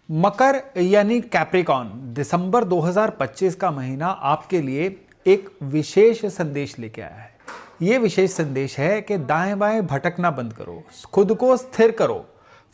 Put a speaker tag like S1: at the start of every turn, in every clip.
S1: मकर यानी कैप्रिकॉन, दिसंबर 2025 का महीना आपके लिए एक विशेष संदेश लेके आया है। ये विशेष संदेश है कि दाएं बाएं भटकना बंद करो, खुद को स्थिर करो,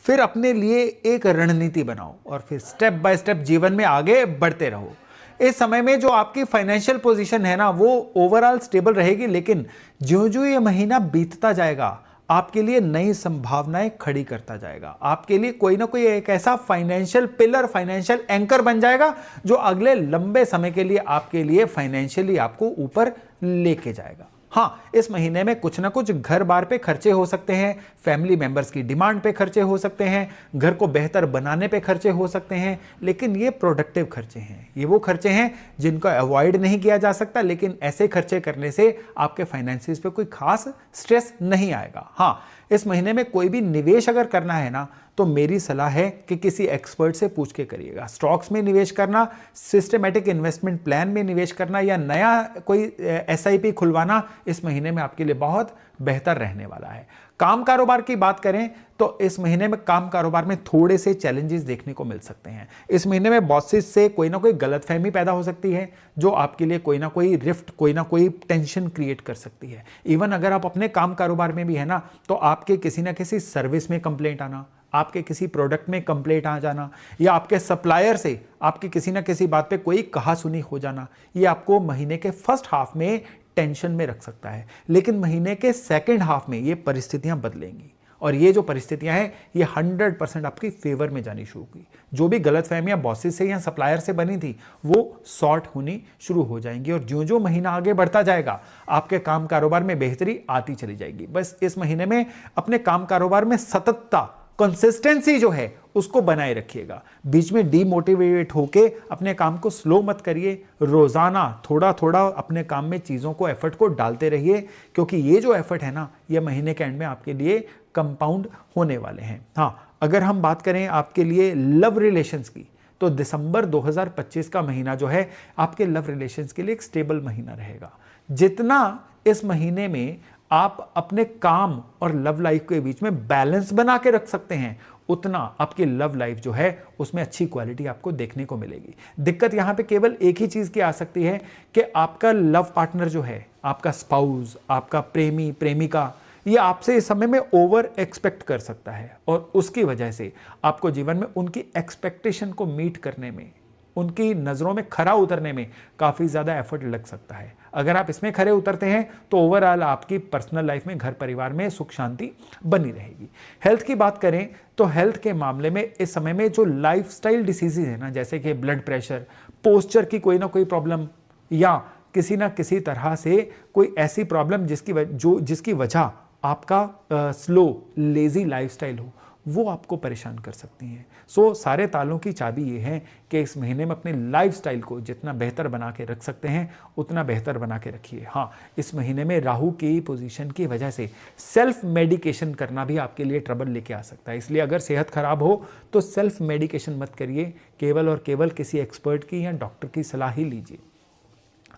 S1: फिर अपने लिए एक रणनीति बनाओ और फिर स्टेप बाय स्टेप जीवन में आगे बढ़ते रहो। इस समय में जो आपकी फाइनेंशियल पोजीशन है ना, वो ओवरऑल स्टेबल रहेगी, लेकिन ज्यों ज्यों ये महीना बीतता जाएगा आपके लिए नई संभावनाएं खड़ी करता जाएगा। आपके लिए कोई ना कोई एक ऐसा फाइनेंशियल पिलर, फाइनेंशियल एंकर बन जाएगा जो अगले लंबे समय के लिए आपके लिए फाइनेंशियली आपको ऊपर लेके जाएगा। हाँ, इस महीने में कुछ ना कुछ घर बार पे खर्चे हो सकते हैं, फैमिली मेंबर्स की डिमांड पे खर्चे हो सकते हैं, घर को बेहतर बनाने पे खर्चे हो सकते हैं, लेकिन ये प्रोडक्टिव खर्चे हैं। ये वो खर्चे हैं जिनको अवॉइड नहीं किया जा सकता, लेकिन ऐसे खर्चे करने से आपके फाइनेंसिस पे कोई खास स्ट्रेस नहीं आएगा। हाँ, इस महीने में कोई भी निवेश अगर करना है ना, तो मेरी सलाह है कि किसी एक्सपर्ट से पूछ के करिएगा। स्टॉक्स में निवेश करना, सिस्टमेटिक इन्वेस्टमेंट प्लान में निवेश करना या नया कोई एसआईपी खुलवाना इस महीने में आपके लिए बहुत बेहतर रहने वाला है। काम कारोबार की बात करें तो इस महीने में काम कारोबार में थोड़े से चैलेंजेस देखने को मिल सकते हैं। इस महीने में बॉसेस से कोई ना कोई गलतफहमी पैदा हो सकती है जो आपके लिए कोई ना कोई रिफ्ट, कोई ना कोई टेंशन क्रिएट कर सकती है। इवन अगर आप अपने काम कारोबार में भी है ना, तो आपके किसी ना किसी सर्विस में कंप्लेंट आना, आपके किसी प्रोडक्ट में कंप्लेंट आ जाना या आपके सप्लायर से आपकी किसी ना किसी बात पे कोई कहासुनी हो जाना, ये आपको महीने के फर्स्ट हाफ में टेंशन में रख सकता है। लेकिन महीने के सेकंड हाफ में ये परिस्थितियां बदलेंगी और ये जो परिस्थितियां हैं ये 100% आपकी फेवर में जानी शुरू हुई। जो भी गलतफहमियां बॉसेस से या सप्लायर से बनी थी वो सॉर्ट होनी शुरू हो जाएंगी और जो जो महीना आगे बढ़ता जाएगा आपके काम कारोबार में बेहतरी आती चली जाएगी। बस इस महीने में अपने काम कारोबार में सततता, कंसिस्टेंसी जो है उसको बनाए रखिएगा। बीच में डीमोटिवेट होके अपने काम को स्लो मत करिए। रोजाना थोड़ा थोड़ा अपने काम में चीजों को, एफर्ट को डालते रहिए, क्योंकि ये जो एफर्ट है ना, ये महीने के एंड में आपके लिए कंपाउंड होने वाले हैं। हाँ, अगर हम बात करें आपके लिए लव रिलेशंस की, तो दिसंबर 2025 का महीना जो है आपके लव रिलेशंस के लिए एक स्टेबल महीना रहेगा। जितना इस महीने में आप अपने काम और लव लाइफ के बीच में बैलेंस बना के रख सकते हैं, उतना आपकी लव लाइफ जो है उसमें अच्छी क्वालिटी आपको देखने को मिलेगी। दिक्कत यहां पे केवल एक ही चीज की आ सकती है कि आपका लव पार्टनर जो है, आपका स्पाउस, आपका प्रेमी प्रेमिका, ये आपसे इस समय में ओवर एक्सपेक्ट कर सकता है और उसकी वजह से आपको जीवन में उनकी एक्सपेक्टेशन को मीट करने में, उनकी नज़रों में खरा उतरने में काफ़ी ज़्यादा एफर्ट लग सकता है। अगर आप इसमें खरे उतरते हैं तो ओवरऑल आपकी पर्सनल लाइफ में, घर परिवार में सुख शांति बनी रहेगी। हेल्थ की बात करें तो हेल्थ के मामले में इस समय में जो लाइफस्टाइल डिसीजेज है ना, जैसे कि ब्लड प्रेशर, पोस्चर की कोई ना कोई प्रॉब्लम या किसी ना किसी तरह से कोई ऐसी प्रॉब्लम जिसकी वजह आपका स्लो लेजी लाइफस्टाइल हो, वो आपको परेशान कर सकती हैं। सो सारे तालों की चाबी ये है कि इस महीने में अपने लाइफस्टाइल को जितना बेहतर बना के रख सकते हैं उतना बेहतर बना के रखिए। हाँ, इस महीने में राहु की पोजीशन की वजह से सेल्फ मेडिकेशन करना भी आपके लिए ट्रबल लेके आ सकता है। इसलिए अगर सेहत खराब हो तो सेल्फ मेडिकेशन मत करिए, केवल और केवल किसी एक्सपर्ट की या डॉक्टर की सलाह ही लीजिए।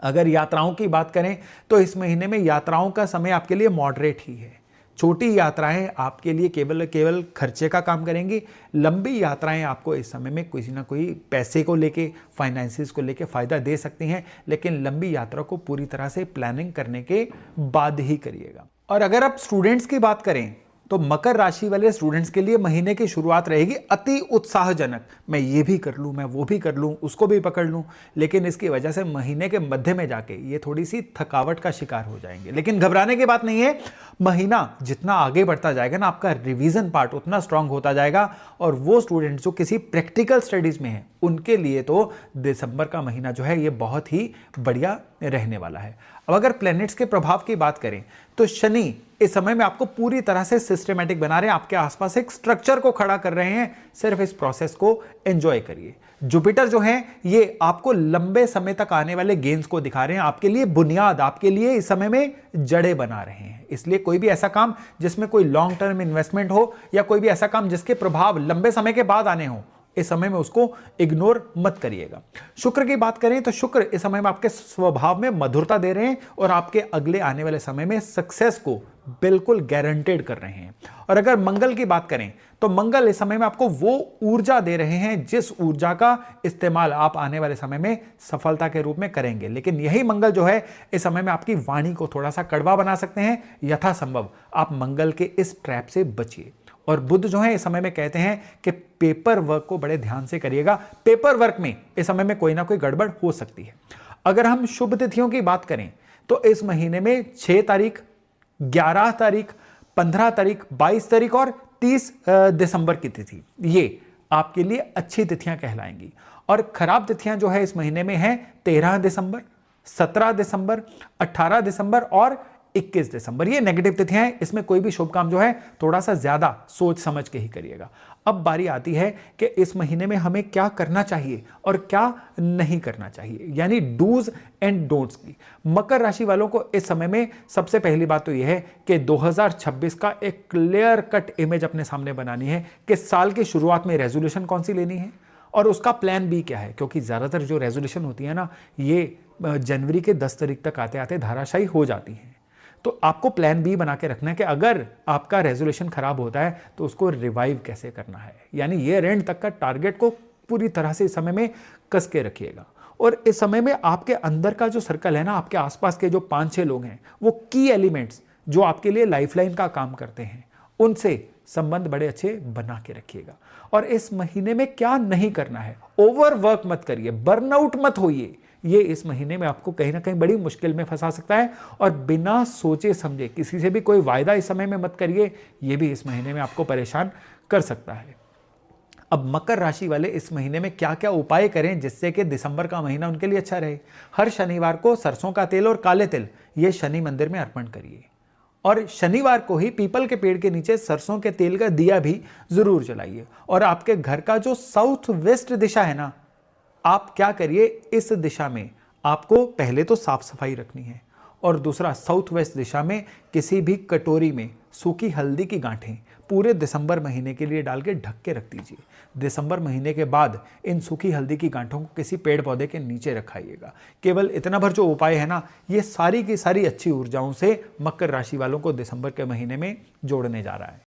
S1: अगर यात्राओं की बात करें तो इस महीने में यात्राओं का समय आपके लिए मॉडरेट ही है। छोटी यात्राएं आपके लिए केवल खर्चे का काम करेंगी। लंबी यात्राएं आपको इस समय में किसी ना कोई पैसे को लेके, फाइनेंसिस को लेके फ़ायदा दे सकती हैं, लेकिन लंबी यात्रा को पूरी तरह से प्लानिंग करने के बाद ही करिएगा। और अगर आप स्टूडेंट्स की बात करें तो मकर राशि वाले स्टूडेंट्स के लिए महीने की शुरुआत रहेगी अति उत्साहजनक। मैं ये भी कर लूँ, मैं वो भी कर लूँ, उसको भी पकड़ लूँ, लेकिन इसकी वजह से महीने के मध्य में जाके ये थोड़ी सी थकावट का शिकार हो जाएंगे। लेकिन घबराने की बात नहीं है, महीना जितना आगे बढ़ता जाएगा ना, आपका रिवीजन पार्ट उतना स्ट्रांग होता जाएगा और वो स्टूडेंट्स जो किसी प्रैक्टिकल स्टडीज में हैं उनके लिए तो दिसंबर का महीना जो है ये बहुत ही बढ़िया रहने वाला है। अब अगर प्लैनेट्स के प्रभाव की बात करें तो शनि इस समय में आपको पूरी तरह से सिस्टमैटिक बना रहे हैं, आपके आसपास एक स्ट्रक्चर को खड़ा कर रहे हैं। सिर्फ इस प्रोसेस को एंजॉय करिए। जुपिटर जो है ये आपको लंबे समय तक आने वाले गेन्स को दिखा रहे हैं, आपके लिए बुनियाद, आपके लिए इस समय में जड़ें बना रहे हैं। इसलिए कोई भी ऐसा काम जिसमें कोई लॉन्ग टर्म इन्वेस्टमेंट हो या कोई भी ऐसा काम जिसके प्रभाव लंबे समय के बाद आने हो, इस समय में उसको इग्नोर मत करिएगा। शुक्र की बात करें तो शुक्र इस समय में आपके स्वभाव में मधुरता दे रहे हैं और आपके अगले आने वाले समय में सक्सेस को बिल्कुल गारंटेड कर रहे हैं। और अगर मंगल की बात करें तो मंगल इस समय में आपको वो ऊर्जा दे रहे हैं जिस ऊर्जा का इस्तेमाल आप आने वाले समय में सफलता के रूप में करेंगे। लेकिन यही मंगल जो है इस समय में आपकी वाणी को थोड़ा सा कड़वा बना सकते हैं। यथासंभव आप मंगल के इस ट्रैप से बचिए। और बुध जो है इस समय में कहते हैं कि पेपर वर्क को बड़े ध्यान से करिएगा। पेपर वर्क में इस समय में कोई ना कोई गड़बड़ हो सकती है। अगर हम शुभ तिथियों की बात करें तो इस महीने में 6 तारीख, 11 तारीख, 15 तारीख, 22 तारीख और 30 दिसंबर की तिथि, ये आपके लिए अच्छी तिथियां कहलाएंगी। और खराब तिथियां जो है इस महीने में है 13 दिसंबर, 17 दिसंबर, 18 दिसंबर और 21 दिसंबर। ये नेगेटिव तिथियां हैं। इसमें कोई भी शुभ काम जो है थोड़ा सा ज्यादा सोच समझ के ही करिएगा। अब बारी आती है कि इस महीने में हमें क्या करना चाहिए और क्या नहीं करना चाहिए, यानी डूज एंड डोंट्स की। मकर राशि वालों को इस समय में सबसे पहली बात तो यह है कि 2026 का एक क्लियर कट इमेज अपने सामने बनानी है कि साल की शुरुआत में रेजोल्यूशन कौन सी लेनी है और उसका प्लान बी क्या है। क्योंकि ज्यादातर जो रेजोल्यूशन होती है ना, ये जनवरी के 10 तारीख तक आते आते धाराशायी हो जाती हैं। तो आपको प्लान बी बना के रखना है कि अगर आपका रेजोल्यूशन खराब होता है तो उसको रिवाइव कैसे करना है, यानी ईयर एंड तक का टारगेट को पूरी तरह से इस समय में कस के रखिएगा। और इस समय में आपके अंदर का जो सर्कल है ना, आपके आसपास के जो 5-6 लोग हैं, वो की एलिमेंट्स जो आपके लिए लाइफलाइन का काम करते हैं, उनसे संबंध बड़े अच्छे बना के रखिएगा। और इस महीने में क्या नहीं करना है, ओवरवर्क मत करिए, बर्नआउट मत होइए। ये इस महीने में आपको कहीं ना कहीं बड़ी मुश्किल में फंसा सकता है। और बिना सोचे समझे किसी से भी कोई वायदा इस समय में मत करिए, ये भी इस महीने में आपको परेशान कर सकता है। अब मकर राशि वाले इस महीने में क्या क्या उपाय करें जिससे कि दिसंबर का महीना उनके लिए अच्छा रहे। हर शनिवार को सरसों का तेल और काले तिल ये शनि मंदिर में अर्पण करिए। और शनिवार को ही पीपल के पेड़ के नीचे सरसों के तेल का दिया भी जरूर जलाइए। और आपके घर का जो साउथ वेस्ट दिशा है ना, आप क्या करिए, इस दिशा में आपको पहले तो साफ सफाई रखनी है और दूसरा साउथ वेस्ट दिशा में किसी भी कटोरी में सूखी हल्दी की गांठें पूरे दिसंबर महीने के लिए डाल के ढक के रख दीजिए। दिसंबर महीने के बाद इन सूखी हल्दी की गांठों को किसी पेड़ पौधे के नीचे रखाइएगा। केवल इतना भर जो उपाय है ना, ये सारी की सारी अच्छी ऊर्जाओं से मकर राशि वालों को दिसंबर के महीने में जोड़ने जा रहा है।